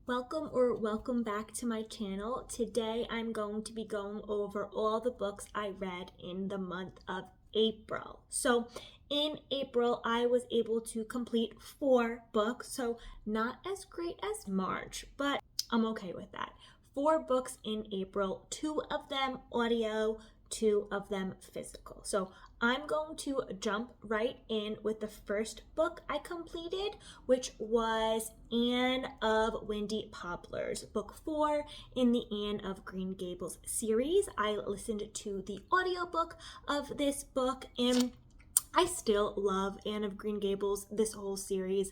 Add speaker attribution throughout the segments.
Speaker 1: Welcome back to my channel. Today I'm going to be going over all the books I read in the month of April. So in April I was able to complete 4 books, so not as great as March, but I'm okay with that. 4 books in April, 2 of them audio, 2 of them physical. So I'm going to jump right in with the first book I completed, which was Anne of Windy Poplars, book 4 in the Anne of Green Gables series. I listened to the audiobook of this book and I still love Anne of Green Gables, this whole series.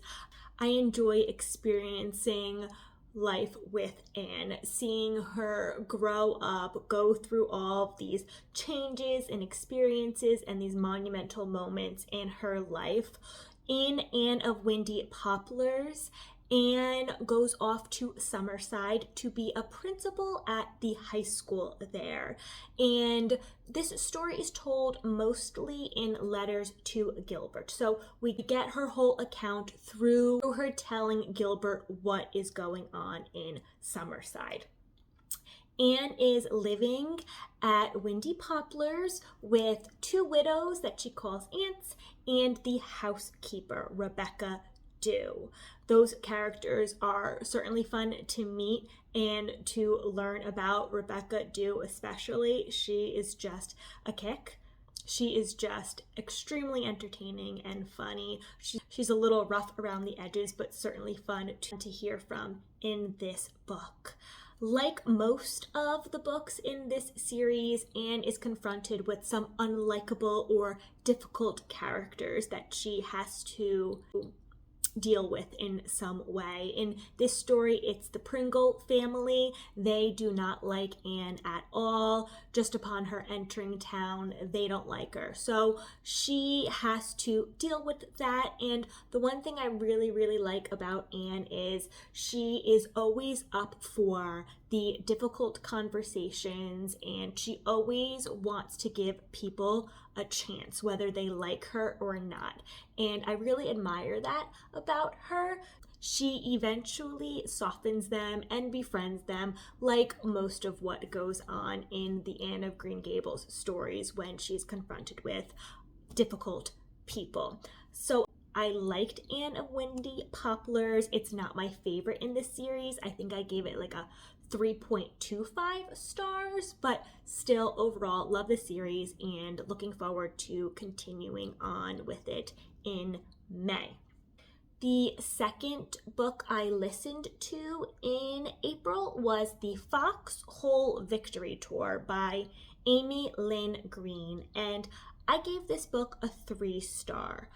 Speaker 1: I enjoy experiencing life with Anne, seeing her grow up, go through all these changes and experiences and these monumental moments in her life. In Anne of Windy Poplars, Anne goes off to Summerside to be a principal at the high school there. And this story is told mostly in letters to Gilbert. So we get her whole account through her telling Gilbert what is going on in Summerside. Anne is living at Windy Poplars with 2 widows that she calls aunts and the housekeeper, Rebecca Dew. Those characters are certainly fun to meet and to learn about. Rebecca Dew especially, she is just a kick. She is just extremely entertaining and funny. She's a little rough around the edges, but certainly fun to hear from in this book. Like most of the books in this series, Anne is confronted with some unlikable or difficult characters that she has to deal with in some way. In this story, it's the Pringle family. They do not like Anne at all. Just upon her entering town, they don't like her. So she has to deal with that. And the one thing I really like about Anne is she is always up for the difficult conversations and she always wants to give people a chance, whether they like her or not. And I really admire that about her. She eventually softens them and befriends them, like most of what goes on in the Anne of Green Gables stories when she's confronted with difficult people. So I liked Anne of Windy Poplars. It's not my favorite in this series. I think I gave it like a 3.25 stars, but still overall love the series and looking forward to continuing on with it in May. The second book I listened to in April was the Foxhole Victory Tour by Amy Lynn Green, and I gave this book a 3-star.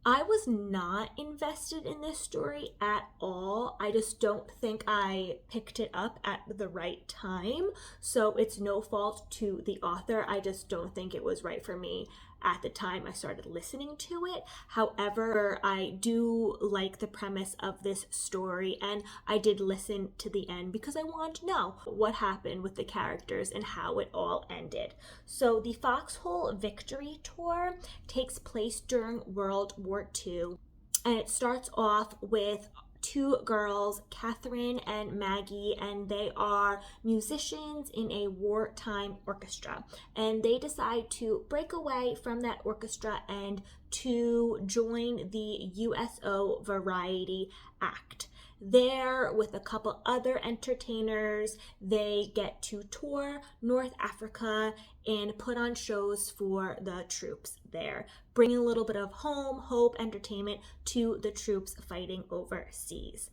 Speaker 1: I was not invested in this story at all. I just don't think I picked it up at the right time. So it's no fault to the author. I just don't think it was right for me at the time I started listening to it. However, I do like the premise of this story and I did listen to the end because I wanted to know what happened with the characters and how it all ended. So the Foxhole Victory Tour takes place during World War II and it starts off with 2 girls, Catherine and Maggie, and they are musicians in a wartime orchestra. And they decide to break away from that orchestra and to join the USO Variety Act. There, with a couple other entertainers, they get to tour North Africa and put on shows for the troops there, bringing a little bit of home, hope, entertainment to the troops fighting overseas.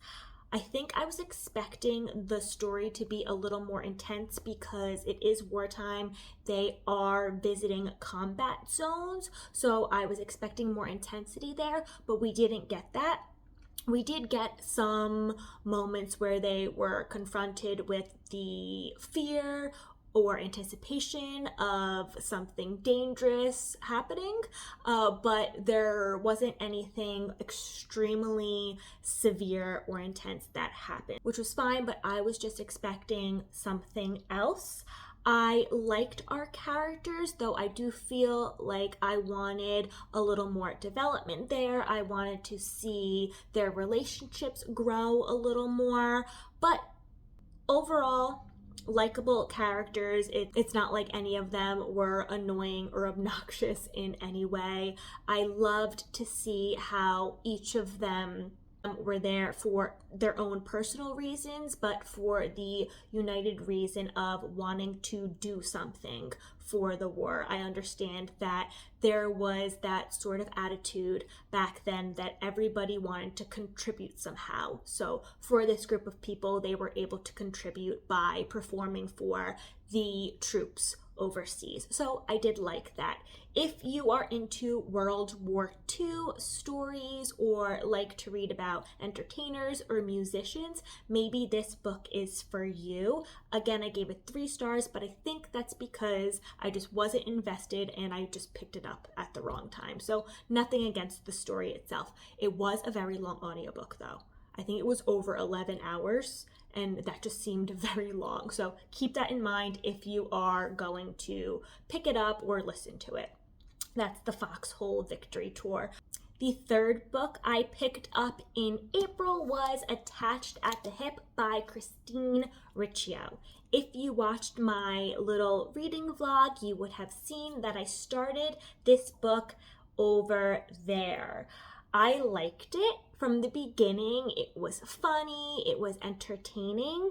Speaker 1: I think I was expecting the story to be a little more intense because it is wartime. They are visiting combat zones, so I was expecting more intensity there, but we didn't get that. We did get some moments where they were confronted with the fear or anticipation of something dangerous happening, but there wasn't anything extremely severe or intense that happened, which was fine, but I was just expecting something else. I liked our characters, though I do feel like I wanted a little more development there. I wanted to see their relationships grow a little more, but overall, likable characters. It's not like any of them were annoying or obnoxious in any way. I loved to see how each of them were there for their own personal reasons, but for the united reason of wanting to do something for the war. I understand that there was that sort of attitude back then that everybody wanted to contribute somehow. So for this group of people, they were able to contribute by performing for the troops overseas. So I did like that. If you are into World War II stories or like to read about entertainers or musicians, maybe this book is for you. Again, I gave it 3 stars, but I think that's because I just wasn't invested and I just picked it up at the wrong time. So nothing against the story itself. It was a very long audiobook though. I think it was over 11 hours, and that just seemed very long. So keep that in mind if you are going to pick it up or listen to it. That's the Foxhole Victory Tour. The third book I picked up in April was Attached at the Hip by Christine Riccio. If you watched my little reading vlog, you would have seen that I started this book over there. I liked it from the beginning. It was funny, it was entertaining.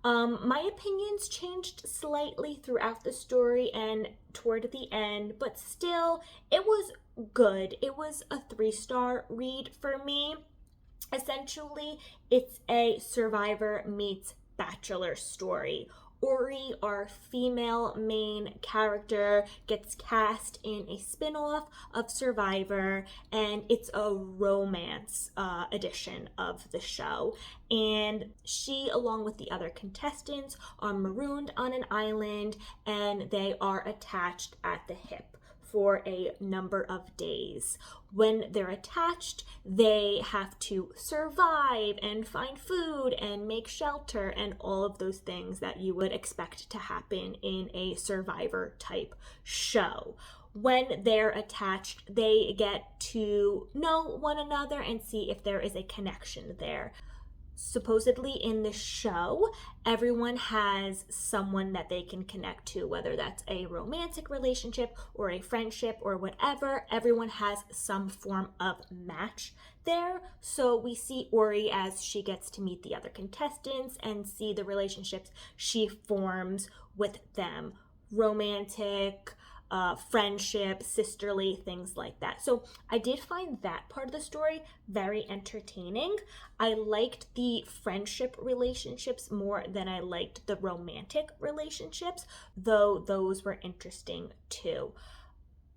Speaker 1: My opinions changed slightly throughout the story and toward the end, but still, it was good. It was a 3-star read for me. Essentially, it's a survivor meets bachelor story. Ori, our female main character, gets cast in a spin-off of Survivor, and it's a romance edition of the show. And she, along with the other contestants, are marooned on an island, and they are attached at the hip for a number of days. When they're attached, they have to survive and find food and make shelter and all of those things that you would expect to happen in a Survivor type show. When they're attached, they get to know one another and see if there is a connection there. Supposedly in the show, everyone has someone that they can connect to, whether that's a romantic relationship or a friendship or whatever. Everyone has some form of match there. So we see Ori as she gets to meet the other contestants and see the relationships she forms with them. Romantic, friendship, sisterly, things like that. So I did find that part of the story very entertaining. I liked the friendship relationships more than I liked the romantic relationships, though those were interesting too.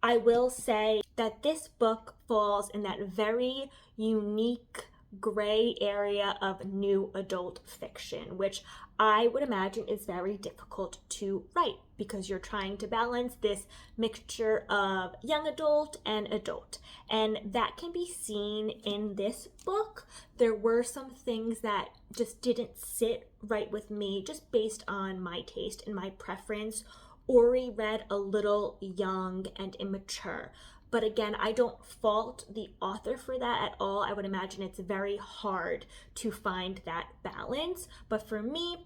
Speaker 1: I will say that this book falls in that very unique gray area of new adult fiction, which I would imagine is very difficult to write because you're trying to balance this mixture of young adult and adult. And that can be seen in this book. There were some things that just didn't sit right with me just based on my taste and my preference. Ori read a little young and immature. But again, I don't fault the author for that at all. I would imagine it's very hard to find that balance. But for me,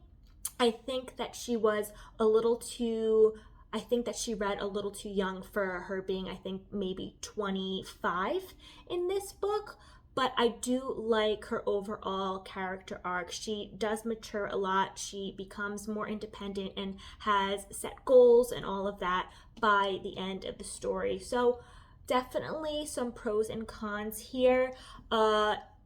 Speaker 1: I think that she was a little too, I think that she read a little too young for her being, I think, maybe 25 in this book. But I do like her overall character arc. She does mature a lot. She becomes more independent and has set goals and all of that by the end of the story. So definitely some pros and cons here.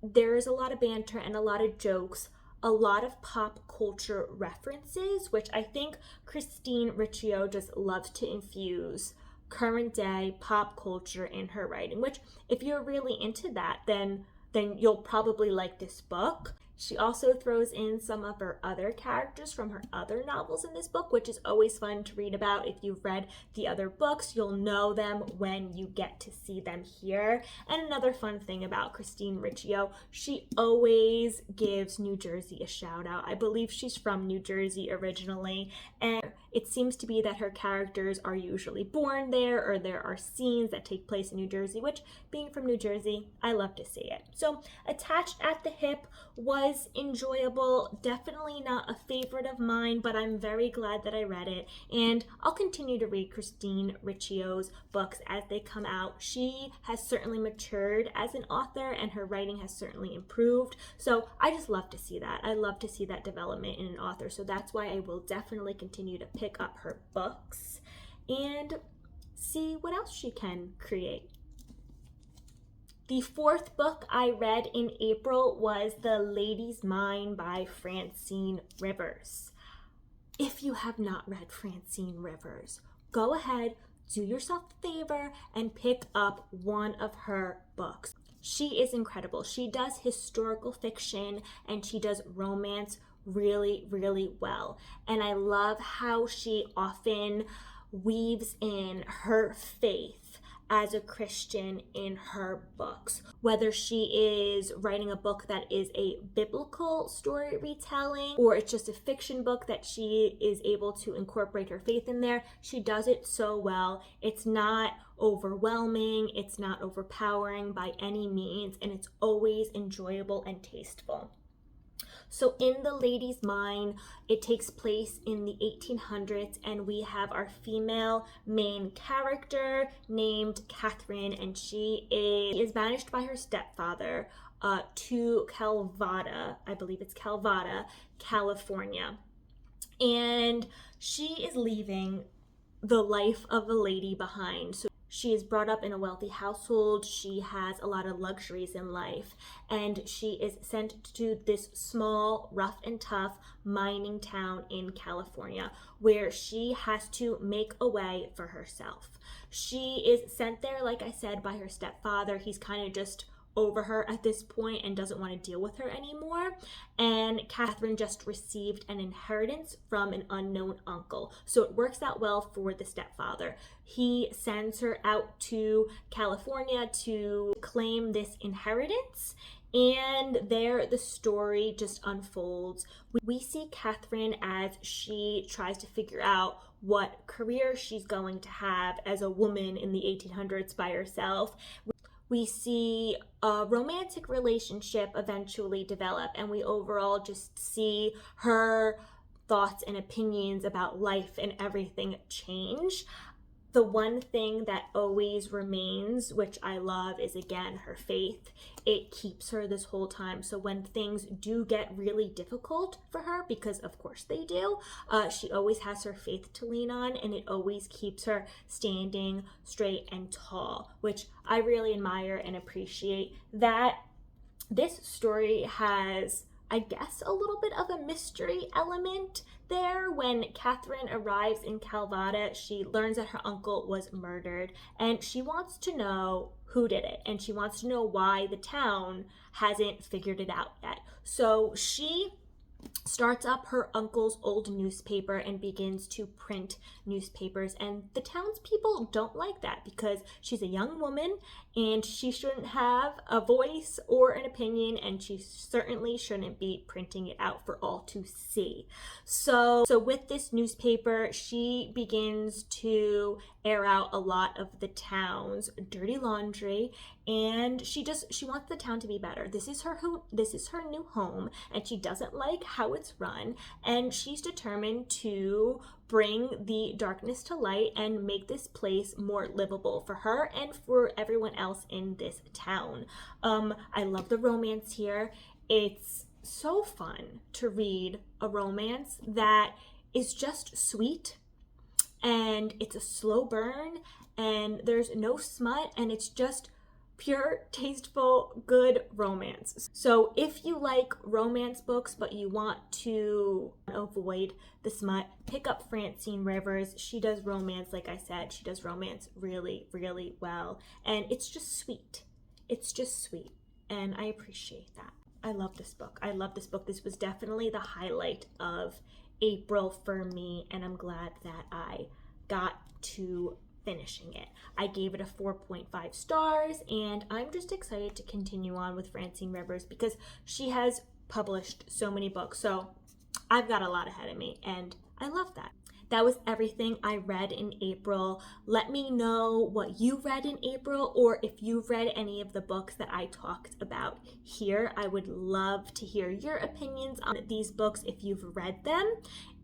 Speaker 1: There's a lot of banter and a lot of jokes, a lot of pop culture references, which I think Christine Riccio just loves to infuse current day pop culture in her writing, which if you're really into that, then you'll probably like this book. She also throws in some of her other characters from her other novels in this book, which is always fun to read about. If you've read the other books, you'll know them when you get to see them here. And another fun thing about Christine Riccio, she always gives New Jersey a shout out. I believe she's from New Jersey originally, and it seems to be that her characters are usually born there, or there are scenes that take place in New Jersey, which, being from New Jersey, I love to see it. So Attached at the Hip was enjoyable, definitely not a favorite of mine, but I'm very glad that I read it, and I'll continue to read Christine Riccio's books as they come out. She has certainly matured as an author, and her writing has certainly improved, so I just love to see that. I love to see that development in an author, so that's why I will definitely continue to pick up her books and see what else she can create. The fourth book I read in April was The Lady's Mind by Francine Rivers. If you have not read Francine Rivers, go ahead, do yourself a favor, and pick up one of her books. She is incredible. She does historical fiction and she does romance really, really well. And I love how she often weaves in her faith as a Christian in her books. Whether she is writing a book that is a biblical story retelling, or it's just a fiction book that she is able to incorporate her faith in there, she does it so well. It's not overwhelming, it's not overpowering by any means, and it's always enjoyable and tasteful. So in The Lady's Mind, it takes place in the 1800s, and we have our female main character named Catherine, and she is banished by her stepfather to Calvada, I believe it's Calvada, California. And she is leaving the life of a lady behind. So she is brought up in a wealthy household. She has a lot of luxuries in life, and she is sent to this small, rough and tough mining town in California where she has to make a way for herself. She is sent there, like I said, by her stepfather. He's kind of just over her at this point and doesn't want to deal with her anymore. And Catherine just received an inheritance from an unknown uncle. So it works out well for the stepfather. He sends her out to California to claim this inheritance. And there the story just unfolds. We see Catherine as she tries to figure out what career she's going to have as a woman in the 1800s by herself. We see a romantic relationship eventually develop, and we overall just see her thoughts and opinions about life and everything change. The one thing that always remains, which I love, is again her faith. It keeps her this whole time. So when things do get really difficult for her, because of course they do, she always has her faith to lean on, and it always keeps her standing straight and tall, which I really admire and appreciate. That this story has, I guess, a little bit of a mystery element there. When Catherine arrives in Calvada, she learns that her uncle was murdered, and she wants to know who did it, and she wants to know why the town hasn't figured it out yet. So she starts up her uncle's old newspaper and begins to print newspapers, and the townspeople don't like that because she's a young woman and she shouldn't have a voice or an opinion, and she certainly shouldn't be printing it out for all to see. So with this newspaper, she begins to air out a lot of the town's dirty laundry, and she wants the town to be better. This is her new home, and she doesn't like how it's run, and she's determined to bring the darkness to light and make this place more livable for her and for everyone else in this town. I love the romance here. It's so fun to read a romance that is just sweet, and it's a slow burn, and there's no smut, and it's just pure, tasteful, good romance. So if you like romance books but you want to avoid the smut, pick up Francine Rivers. She does romance, like I said, she does romance really, really well, and it's just sweet. It's just sweet, and I appreciate that. I love this book. I love this book. This was definitely the highlight of April for me, and I'm glad that I got to finishing it. I gave it a 4.5 stars, and I'm just excited to continue on with Francine Rivers because she has published so many books. So I've got a lot ahead of me, and I love that. that was everything I read in April. Let me know what you read in April, or if you've read any of the books that I talked about here. I would love to hear your opinions on these books if you've read them.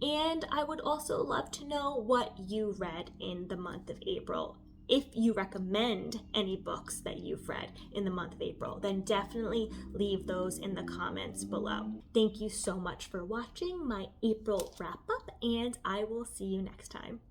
Speaker 1: And I would also love to know what you read in the month of April. If you recommend any books that you've read in the month of April, then definitely leave those in the comments below. Thank you so much for watching my April wrap up, and I will see you next time.